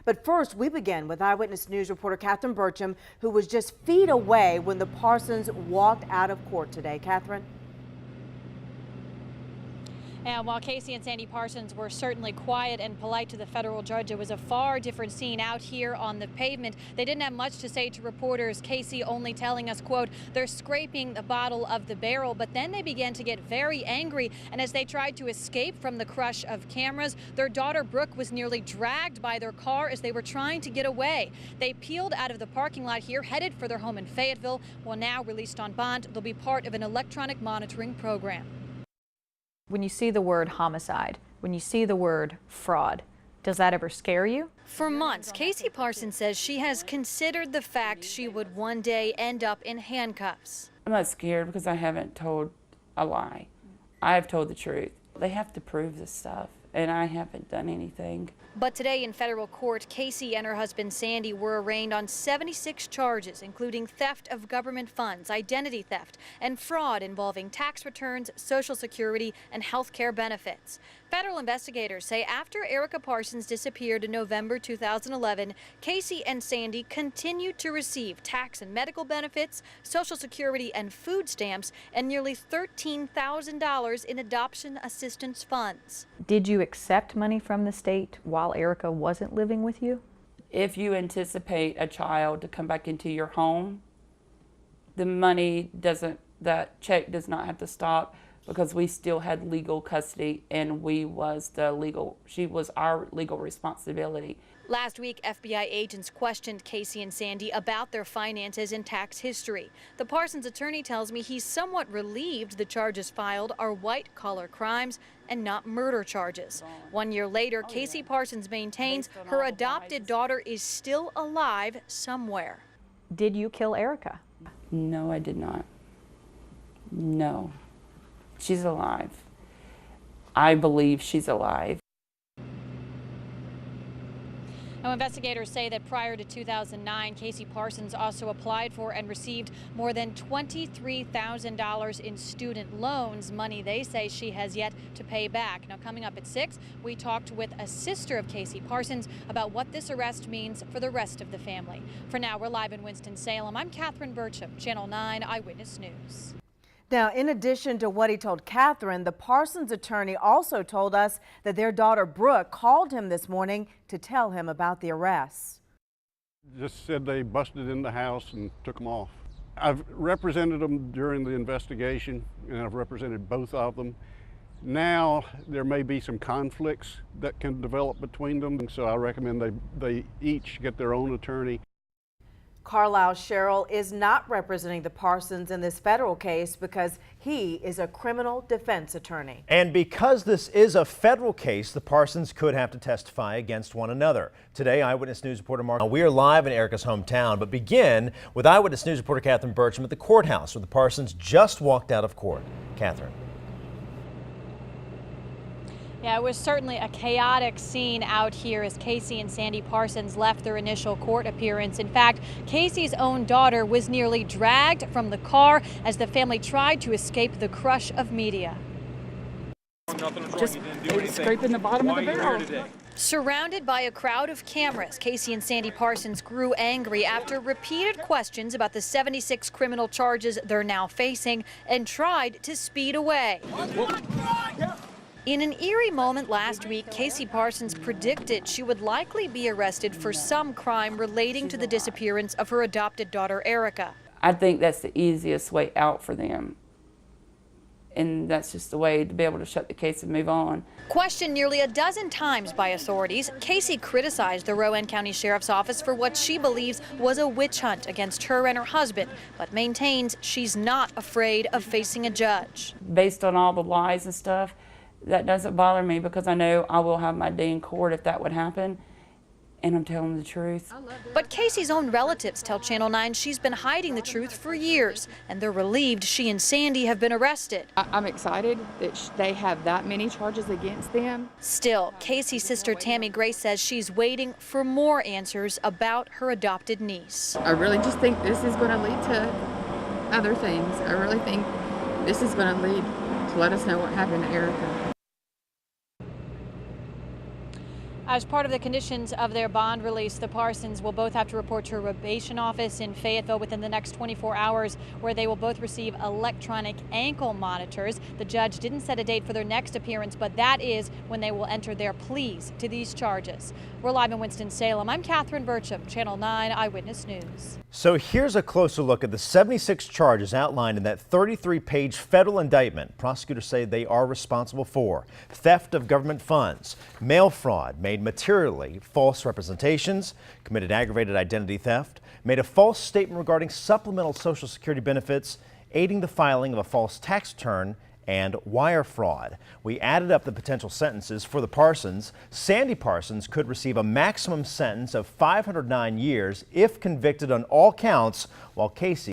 But first, we begin with Eyewitness News reporter Catherine Burcham, who was just feet away when the Parsons walked out of court today. Catherine? And while Casey and Sandy Parsons were certainly quiet and polite to the federal judge, it was a far different scene out here on the pavement. They didn't have much to say to reporters. Casey only telling us, quote, they're scraping the bottom of the barrel, but then they began to get very angry. And as they tried to escape from the crush of cameras, their daughter Brooke was nearly dragged by their car as they were trying to get away. They peeled out of the parking lot here, headed for their home in Fayetteville. Well, now released on bond, they'll be part of an electronic monitoring program. When you see the word homicide, when you see the word fraud, does that ever scare you? For months, Casey Parsons says she has considered the fact she would one day end up in handcuffs. I'm not scared because I haven't told a lie. I have told the truth. They have to prove this stuff, and I haven't done anything. But today in federal court, Casey and her husband Sandy were arraigned on 76 charges, including theft of government funds, identity theft, and fraud involving tax returns, Social Security, and health care benefits. Federal investigators say after Erica Parsons disappeared in November 2011, Casey and Sandy continued to receive tax and medical benefits, Social Security and food stamps, and nearly $13,000 in adoption assistance funds. Did you accept money from the state while Erica wasn't living with you? If you anticipate a child to come back into your home, the money doesn't, that check does not have to stop, because we still had legal custody and she was our legal responsibility. Last week, FBI agents questioned Casey and Sandy about their finances and tax history. The Parsons attorney tells me he's somewhat relieved the charges filed are white-collar crimes and not murder charges. 1 year later, Casey Parsons maintains her adopted daughter is still alive somewhere. Did you kill Erica? No, I did not. No. She's alive. I believe she's alive. Now, investigators say that prior to 2009, Casey Parsons also applied for and received more than $23,000 in student loans, money they say she has yet to pay back. Now, coming up at 6, we talked with a sister of Casey Parsons about what this arrest means for the rest of the family. For now, we're live in Winston-Salem. I'm Catherine Burcham, Channel 9 Eyewitness News. Now, in addition to what he told Catherine, the Parsons attorney also told us that their daughter Brooke called him this morning to tell him about the arrests. Just said they busted in the house and took them off. I've represented them during the investigation, and I've represented both of them. Now there may be some conflicts that can develop between them, so I recommend they each get their own attorney. Carlisle Sherrill is not representing the Parsons in this federal case because he is a criminal defense attorney. And because this is a federal case, the Parsons could have to testify against one another. Today, Eyewitness News reporter Mark. We are live in Erica's hometown, but begin with Eyewitness News reporter Catherine Burcham at the courthouse where the Parsons just walked out of court. Catherine. Yeah, it was certainly a chaotic scene out here as Casey and Sandy Parsons left their initial court appearance. In fact, Casey's own daughter was nearly dragged from the car as the family tried to escape the crush of media. Just scraping the bottom of the barrel. Surrounded by a crowd of cameras, Casey and Sandy Parsons grew angry after repeated questions about the 76 criminal charges they're now facing and tried to speed away. In an eerie moment last week, Casey Parsons predicted she would likely be arrested for some crime relating to the disappearance of her adopted daughter, Erica. I think that's the easiest way out for them. And that's just the way to be able to shut the case and move on. Questioned nearly a dozen times by authorities, Casey criticized the Rowan County Sheriff's Office for what she believes was a witch hunt against her and her husband, but maintains she's not afraid of facing a judge. Based on all the lies and stuff, that doesn't bother me because I know I will have my day in court if that would happen, and I'm telling the truth. But Casey's own relatives tell Channel 9 she's been hiding the truth for years, and they're relieved she and Sandy have been arrested. I'm excited that they have that many charges against them. Still, Casey's sister Tammy Grace says she's waiting for more answers about her adopted niece. I really just think this is going to lead to other things. I really think this is going to lead to let us know what happened to Erica. As part of the conditions of their bond release, the Parsons will both have to report to a probation office in Fayetteville within the next 24 hours, where they will both receive electronic ankle monitors. The judge didn't set a date for their next appearance, but that is when they will enter their pleas to these charges. We're live in Winston-Salem. I'm Catherine Burcham, Channel 9 Eyewitness News. So here's a closer look at the 76 charges outlined in that 33-page federal indictment. Prosecutors say they are responsible for theft of government funds, mail fraud, made materially false representations, committed aggravated identity theft, made a false statement regarding supplemental Social Security benefits, aiding the filing of a false tax return, and wire fraud. We added up the potential sentences for the Parsons. Sandy Parsons could receive a maximum sentence of 509 years if convicted on all counts, while Casey